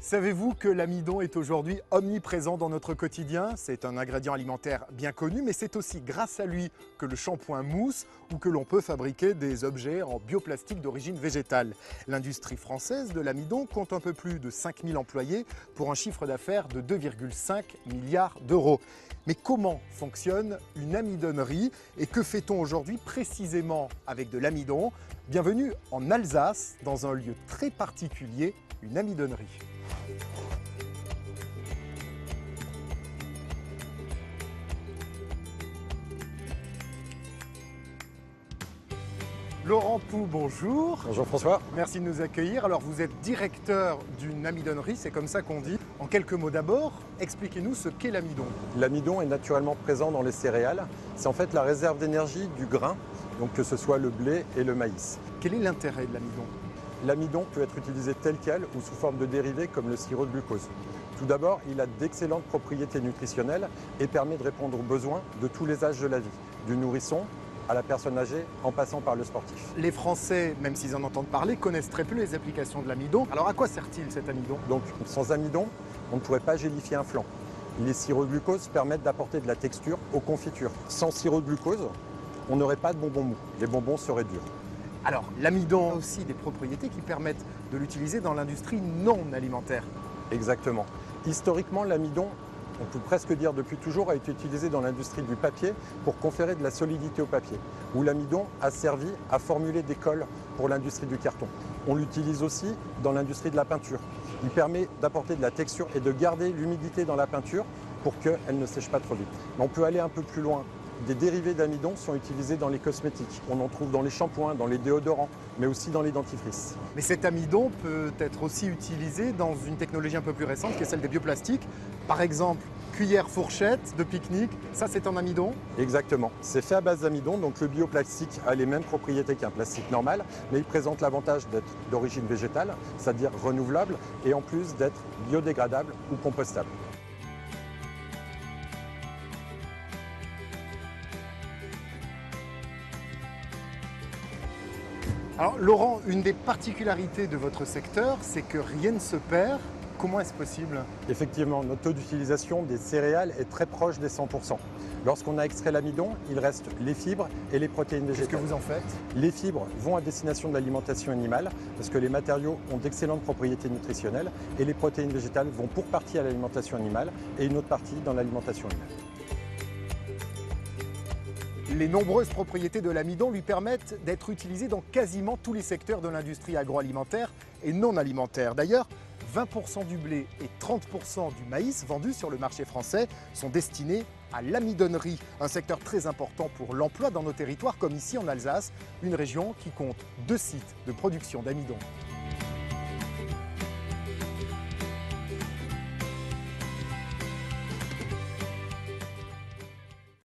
Savez-vous que l'amidon est aujourd'hui omniprésent dans notre quotidien? C'est un ingrédient alimentaire bien connu, mais c'est aussi grâce à lui que le shampoing mousse ou que l'on peut fabriquer des objets en bioplastique d'origine végétale. L'industrie française de l'amidon compte un peu plus de 5000 employés pour un chiffre d'affaires de 2,5 milliards d'euros. Mais comment fonctionne une amidonnerie et que fait-on aujourd'hui précisément avec de l'amidon? Bienvenue en Alsace, dans un lieu très particulier, une amidonnerie. Laurent Pou, bonjour. Bonjour François. Merci de nous accueillir. Alors vous êtes directeur d'une amidonnerie, c'est comme ça qu'on dit. En quelques mots d'abord, expliquez-nous ce qu'est l'amidon. L'amidon est naturellement présent dans les céréales. C'est en fait la réserve d'énergie du grain, donc que ce soit le blé et le maïs. Quel est l'intérêt de l'amidon? L'amidon peut être utilisé tel quel ou sous forme de dérivé comme le sirop de glucose. Tout d'abord, il a d'excellentes propriétés nutritionnelles et permet de répondre aux besoins de tous les âges de la vie, du nourrisson à la personne âgée en passant par le sportif. Les Français, même s'ils en entendent parler, connaissent très peu les applications de l'amidon. Alors à quoi sert-il cet amidon? Donc sans amidon, on ne pourrait pas gélifier un flan. Les sirops de glucose permettent d'apporter de la texture aux confitures. Sans sirop de glucose, on n'aurait pas de bonbons mous. Les bonbons seraient durs. Alors l'amidon a aussi des propriétés qui permettent de l'utiliser dans l'industrie non alimentaire. Exactement. Historiquement, l'amidon, on peut presque dire depuis toujours, a été utilisé dans l'industrie du papier pour conférer de la solidité au papier, où l'amidon a servi à formuler des colles pour l'industrie du carton. On l'utilise aussi dans l'industrie de la peinture. Il permet d'apporter de la texture et de garder l'humidité dans la peinture pour qu'elle ne sèche pas trop vite. Mais on peut aller un peu plus loin. Des dérivés d'amidon sont utilisés dans les cosmétiques. On en trouve dans les shampoings, dans les déodorants, mais aussi dans les dentifrices. Mais cet amidon peut être aussi utilisé dans une technologie un peu plus récente qui est celle des bioplastiques. Par exemple, cuillère fourchette de pique-nique, ça c'est en amidon? Exactement. C'est fait à base d'amidon, donc le bioplastique a les mêmes propriétés qu'un plastique normal, mais il présente l'avantage d'être d'origine végétale, c'est-à-dire renouvelable, et en plus d'être biodégradable ou compostable. Alors Laurent, une des particularités de votre secteur, c'est que rien ne se perd. Comment est-ce possible? Effectivement, notre taux d'utilisation des céréales est très proche des 100%. Lorsqu'on a extrait l'amidon, il reste les fibres et les protéines végétales. Qu'est-ce que vous en faites? Les fibres vont à destination de l'alimentation animale parce que les matériaux ont d'excellentes propriétés nutritionnelles et les protéines végétales vont pour partie à l'alimentation animale et une autre partie dans l'alimentation humaine. Les nombreuses propriétés de l'amidon lui permettent d'être utilisé dans quasiment tous les secteurs de l'industrie agroalimentaire et non alimentaire. D'ailleurs, 20% du blé et 30% du maïs vendus sur le marché français sont destinés à l'amidonnerie, un secteur très important pour l'emploi dans nos territoires comme ici en Alsace, une région qui compte 2 sites de production d'amidon.